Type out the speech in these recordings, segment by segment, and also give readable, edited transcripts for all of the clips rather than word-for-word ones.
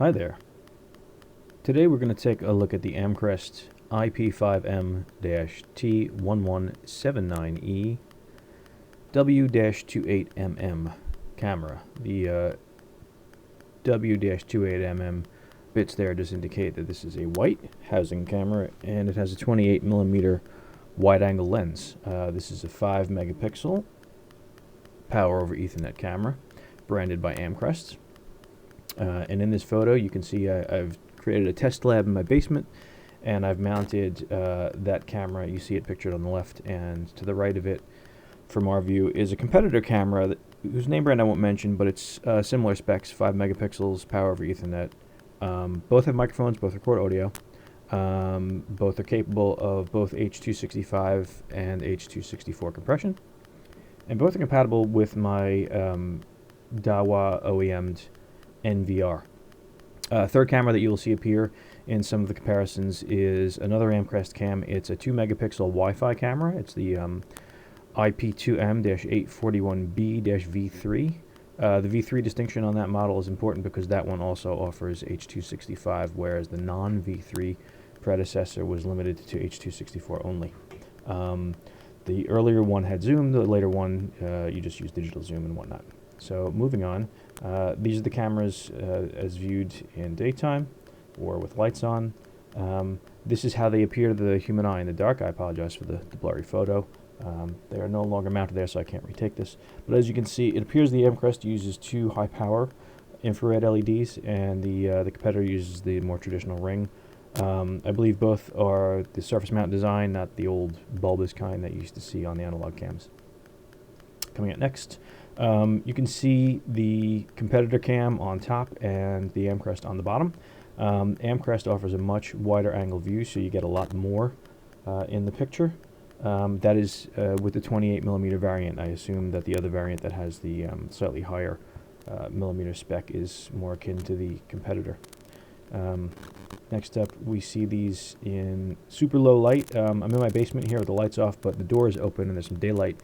Hi there. Today we're going to take a look at the Amcrest IP5M-T1179EW-28MM camera. The W-28MM bits there just indicate that this is a white housing camera, and it has a 28mm wide-angle lens. This is a 5 megapixel power over Ethernet camera, branded by Amcrest. And in this photo you can see I've created a test lab in my basement, and I've mounted that camera. You see it pictured on the left, and to the right of it from our view is a competitor camera whose name brand I won't mention, but it's similar specs, 5 megapixels, power over Ethernet. Both have microphones, both record audio. Both are capable of both H.265 and H.264 compression, and both are compatible with my Dahua OEM'd NVR. Third camera that you will see appear in some of the comparisons is another Amcrest cam. It's a 2 megapixel Wi-Fi camera. It's the IP2M-841B-V3. The V3 distinction on that model is important because that one also offers H.265, whereas the non-V3 predecessor was limited to H.264 only. The earlier one had zoom, the later one you just use digital zoom and whatnot. So moving on, these are the cameras as viewed in daytime or with lights on. This is how they appear to the human eye in the dark. I apologize for the blurry photo. They are no longer mounted there, so I can't retake this. But as you can see, it appears the Amcrest uses 2 high-power infrared LEDs, and the competitor uses the more traditional ring. I believe both are the surface mount design, not the old bulbous kind that you used to see on the analog cams. Coming up next, you can see the competitor cam on top and the Amcrest on the bottom. Amcrest offers a much wider angle view, so you get a lot more in the picture. That is with the 28mm variant. I assume that the other variant that has the slightly higher millimeter spec is more akin to the competitor. Next up, we see these in super low light. I'm in my basement here with the lights off, but the door is open and there's some daylight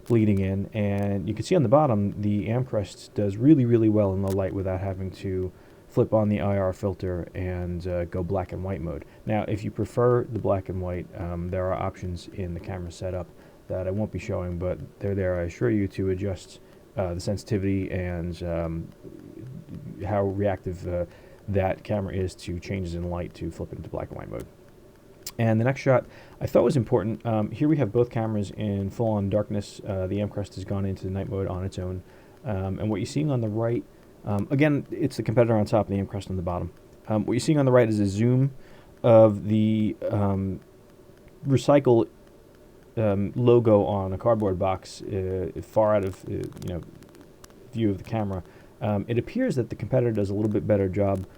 bleeding in, and you can see on the bottom the Amcrest does really well in low light without having to flip on the IR filter and go black and white mode. Now if you prefer the black and white, there are options in the camera setup that I won't be showing, but they're there, I assure you, to adjust the sensitivity and how reactive that camera is to changes in light to flip it into black and white mode. And the next shot I thought was important. Here we have both cameras in full-on darkness. The Amcrest has gone into night mode on its own. And what you're seeing on the right, again, it's the competitor on top and the Amcrest on the bottom. What you're seeing on the right is a zoom of the recycle logo on a cardboard box far out of view of the camera. It appears that the competitor does a little bit better job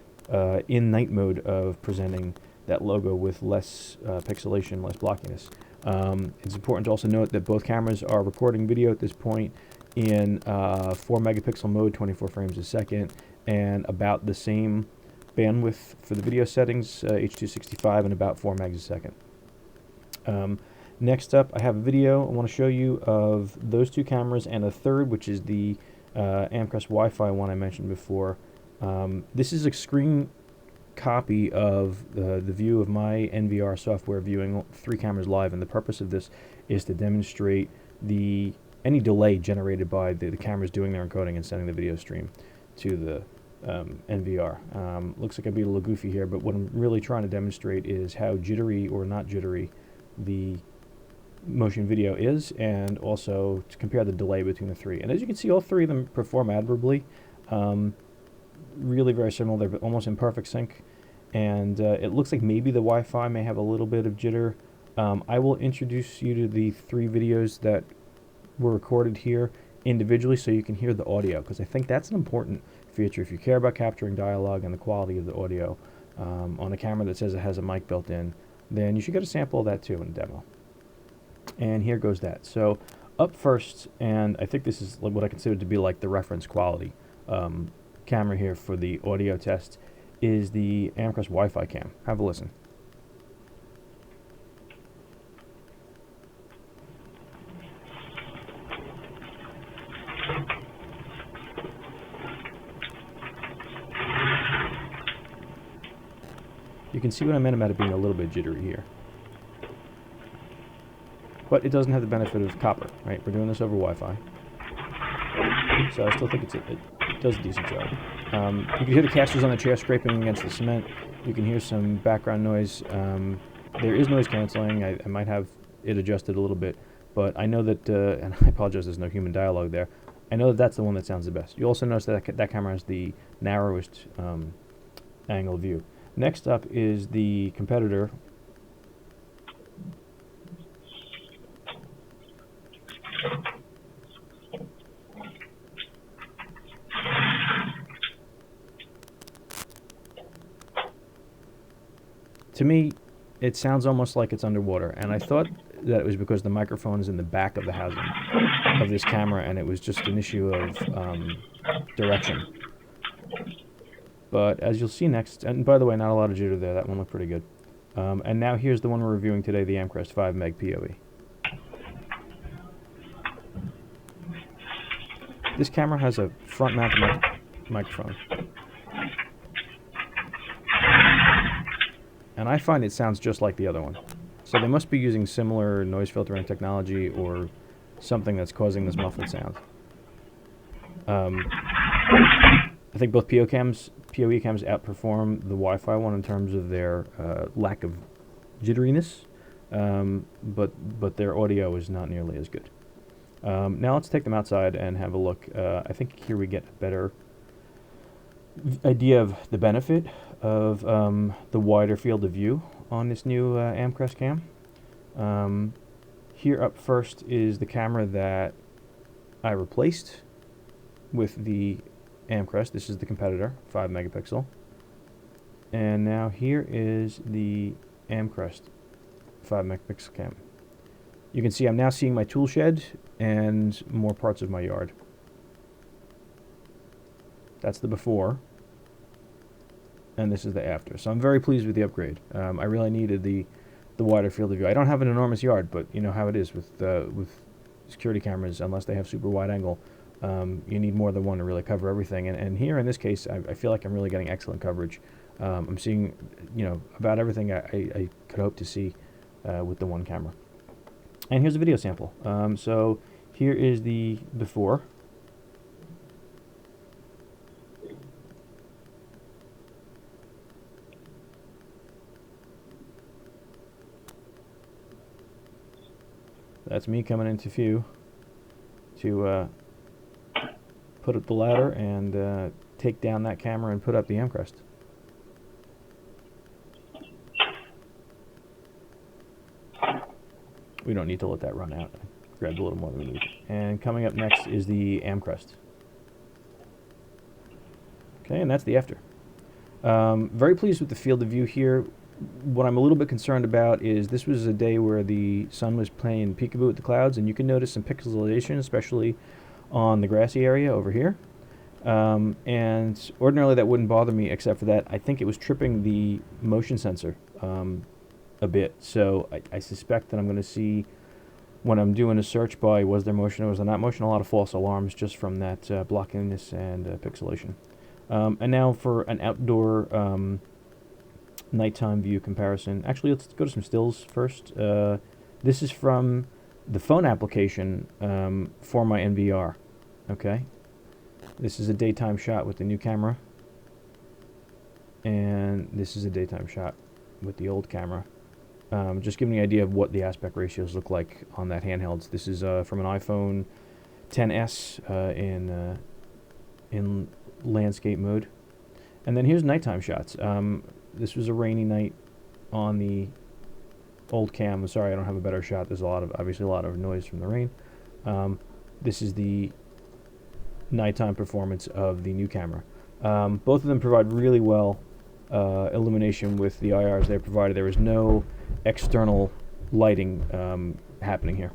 in night mode of presenting that logo with less pixelation, less blockiness. It's important to also note that both cameras are recording video at this point in 4 megapixel mode, 24 frames a second, and about the same bandwidth for the video settings, H.265 and about 4 megs a second. Next up, I have a video I want to show you of those 2 cameras and a third, which is the Amcrest Wi-Fi one I mentioned before. This is a screen copy of the view of my NVR software viewing 3 cameras live, and the purpose of this is to demonstrate any delay generated by the cameras doing their encoding and sending the video stream to the NVR. Looks like I'm being a little goofy here, but what I'm really trying to demonstrate is how jittery or not jittery the motion video is, and also to compare the delay between the 3. And as you can see, all 3 of them perform admirably. Really very similar. They're almost in perfect sync, and it looks like maybe the Wi-Fi may have a little bit of jitter. I will introduce you to the 3 videos that were recorded here individually so you can hear the audio, because I think that's an important feature. If you care about capturing dialogue and the quality of the audio on a camera that says it has a mic built in, then you should get a sample of that too in a demo. And here goes that. So up first, and I think this is what I consider to be like the reference quality camera here for the audio test, is the Amcrest Wi-Fi cam. Have a listen. You can see what I meant about it being a little bit jittery here. But it doesn't have the benefit of copper, right? We're doing this over Wi-Fi. So I still think it does a decent job. You can hear the casters on the chair scraping against the cement. You can hear some background noise. There is noise canceling. I might have it adjusted a little bit, but I know that, and I apologize, there's no human dialogue there. I know that that's the one that sounds the best. You also notice that that camera has the narrowest angle of view. Next up is the competitor. To me, it sounds almost like it's underwater, and I thought that it was because the microphone is in the back of the housing of this camera, and it was just an issue of direction. But as you'll see next, and by the way, not a lot of jitter there, that one looked pretty good. And now here's the one we're reviewing today, the Amcrest 5M POE. This camera has a front-mounted microphone. And I find it sounds just like the other one. So they must be using similar noise filtering technology or something that's causing this muffled sound. I think both POE cams outperform the Wi-Fi one in terms of their lack of jitteriness, but their audio is not nearly as good. Now let's take them outside and have a look. I think here we get a better idea of the benefit of the wider field of view on this new Amcrest cam. Here up first is the camera that I replaced with the Amcrest. This is the competitor, 5 megapixel. And now here is the Amcrest 5 megapixel cam. You can see I'm now seeing my tool shed and more parts of my yard. That's the before, and this is the after. So I'm very pleased with the upgrade. I really needed the wider field of view. I don't have an enormous yard, but you know how it is with security cameras. Unless they have super wide angle, you need more than one to really cover everything. And here in this case, I feel like I'm really getting excellent coverage. I'm seeing, you know, about everything I could hope to see with the one camera. And here's a video sample. So here is the before. That's me coming into view to put up the ladder and take down that camera and put up the Amcrest. We don't need to let that run out. I grabbed a little more than we need. And coming up next is the Amcrest. Okay, and that's the after. Very pleased with the field of view here. What I'm a little bit concerned about is this was a day where the sun was playing peekaboo with the clouds, and you can notice some pixelation, especially on the grassy area over here. And ordinarily that wouldn't bother me, except for that I think it was tripping the motion sensor a bit. So I suspect that I'm going to see, when I'm doing a search by was there motion or was there not motion, a lot of false alarms just from that blockiness and pixelation. And now for an outdoor nighttime view comparison. Actually, let's go to some stills first. This is from the phone application for my NVR. Okay, this is a daytime shot with the new camera, and this is a daytime shot with the old camera. Just giving you an idea of what the aspect ratios look like on that handheld. This is from an iPhone XS in landscape mode, and then here's nighttime shots. This was a rainy night on the old cam. Sorry, I don't have a better shot. There's obviously a lot of noise from the rain. This is the nighttime performance of the new camera. Both of them provide really well illumination with the IRs they provided. There is no external lighting happening here.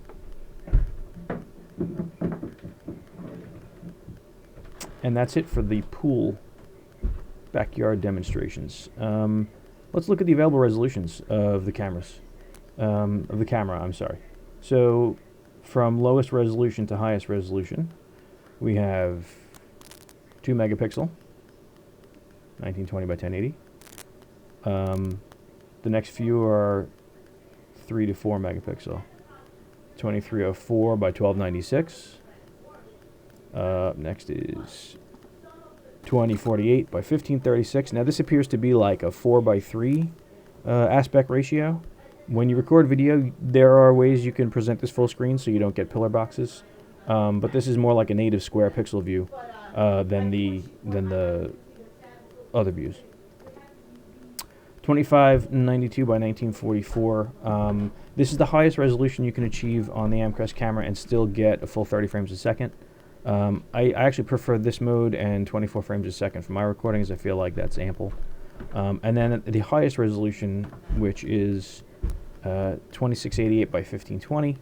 And that's it for the pool backyard demonstrations. Let's look at the available resolutions of the cameras. I'm sorry. So from lowest resolution to highest resolution, we have 2 megapixel, 1920 by 1080, The next few are 3 to 4 megapixel. 2304 by 1296. Next is 2048 by 1536. Now this appears to be like a 4 by 3 aspect ratio. When you record video, there are ways you can present this full screen so you don't get pillar boxes. But this is more like a native square pixel view than the other views. 2592 by 1944. This is the highest resolution you can achieve on the Amcrest camera and still get a full 30 frames a second. I actually prefer this mode and 24 frames a second for my recordings. I feel like that's ample. And then the highest resolution, which is 2688 by 1520.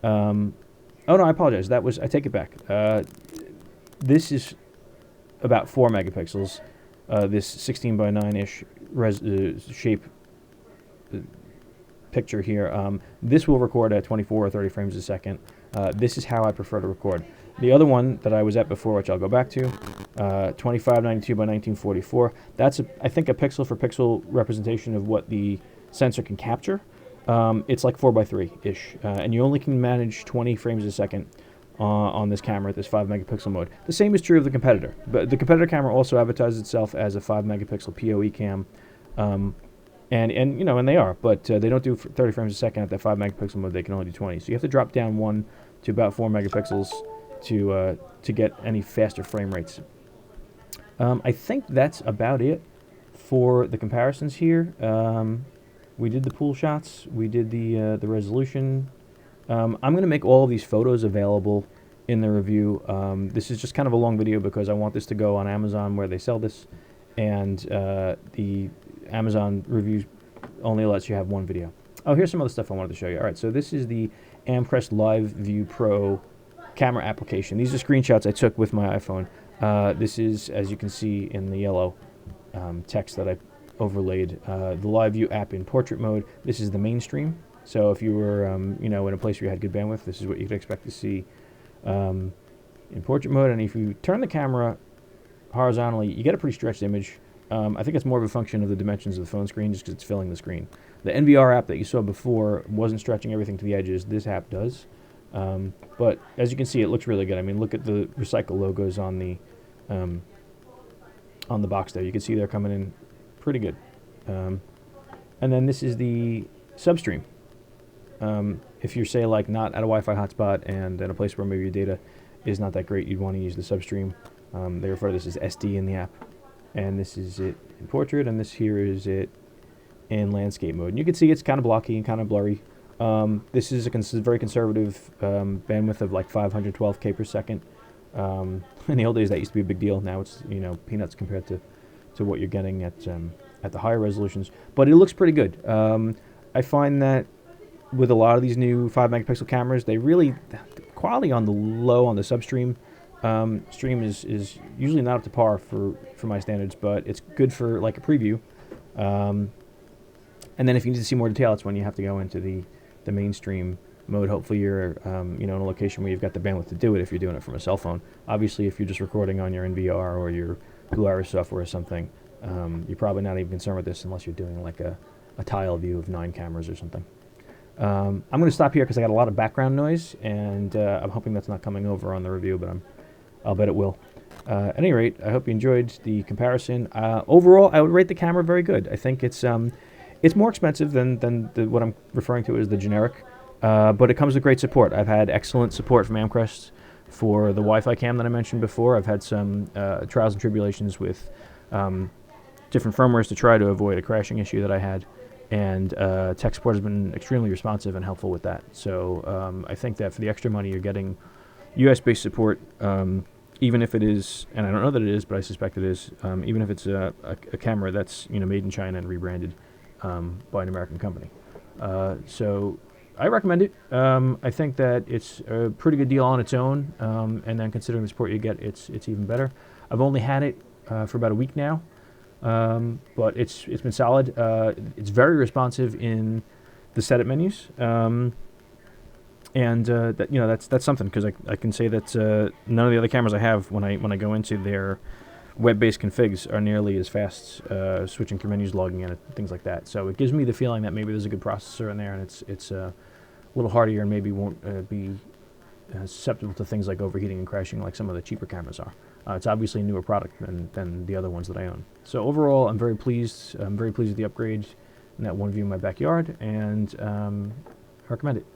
Oh no, I apologize. I take it back. This is about 4 megapixels. This 16 by 9-ish shape picture here. This will record at 24 or 30 frames a second. This is how I prefer to record. The other one that I was at before, which I'll go back to, 2592 by 1944. That's, I think, a pixel for pixel representation of what the sensor can capture. It's like 4 by 3-ish, and you only can manage 20 frames a second on this camera at this 5 megapixel mode. The same is true of the competitor, but the competitor camera also advertises itself as a 5 megapixel POE cam, and you know, and they are, but they don't do 30 frames a second at that 5 megapixel mode. They can only do 20, so you have to drop down one to about 4 megapixels to get any faster frame rates. I think that's about it for the comparisons here. We did the pool shots. We did the resolution. I'm going to make all of these photos available in the review. This is just kind of a long video because I want this to go on Amazon where they sell this, and the Amazon reviews only lets you have one video. Oh, here's some other stuff I wanted to show you. All right, so this is the Amcrest Live View Pro camera application. These are screenshots I took with my iPhone. This is, as you can see in the yellow text that I overlaid, the Live View app in portrait mode. This is the mainstream. So if you were, you know, in a place where you had good bandwidth, this is what you could expect to see in portrait mode. And if you turn the camera horizontally, you get a pretty stretched image. I think it's more of a function of the dimensions of the phone screen, just because it's filling the screen. The NVR app that you saw before wasn't stretching everything to the edges. This app does. But as you can see, it looks really good. I mean, look at the recycle logos on the box there. You can see they're coming in pretty good. And then this is the substream. If you're, say, like not at a Wi-Fi hotspot and at a place where maybe your data is not that great, you'd want to use the substream. They refer to this as SD in the app. And this is it in portrait, and this here is it in landscape mode. And you can see it's kind of blocky and kind of blurry. This is a very conservative bandwidth of like 512K per second. In the old days, that used to be a big deal. Now it's, you know, peanuts compared to what you're getting at the higher resolutions. But it looks pretty good. I find that with a lot of these new 5 megapixel cameras, they really, the quality on the low on the substream stream is usually not up to par for my standards, but it's good for like a preview. And then if you need to see more detail, that's when you have to go into the mainstream mode. Hopefully you're you know, in a location where you've got the bandwidth to do it if you're doing it from a cell phone. Obviously, if you're just recording on your NVR or your Blue Iris software or something, you're probably not even concerned with this unless you're doing like a tile view of 9 cameras or something. I'm going to stop here because I got a lot of background noise, and I'm hoping that's not coming over on the review, but I'll bet it will. At any rate, I hope you enjoyed the comparison. Overall, I would rate the camera very good. I think it's more expensive than what I'm referring to as the generic, but it comes with great support. I've had excellent support from Amcrest for the Wi-Fi cam that I mentioned before. I've had some trials and tribulations with different firmwares to try to avoid a crashing issue that I had, and tech support has been extremely responsive and helpful with that. So I think that for the extra money, you're getting US-based support, even if it is, and I don't know that it is, but I suspect it is, even if it's a camera that's, you know, made in China and rebranded by an American company. So I recommend it. I think that it's a pretty good deal on its own, and then considering the support you get, it's even better. I've only had it for about a week now, but it's been solid. It's very responsive in the setup menus, and that, you know, that's something, because I can say that none of the other cameras I have, when I go into their web-based configs are nearly as fast switching through menus, logging in, and things like that. So it gives me the feeling that maybe there's a good processor in there, and it's a little hardier and maybe won't be susceptible to things like overheating and crashing like some of the cheaper cameras are. It's obviously a newer product than the other ones that I own. So overall, I'm very pleased. I'm very pleased with the upgrade in that one view in my backyard, and I recommend it.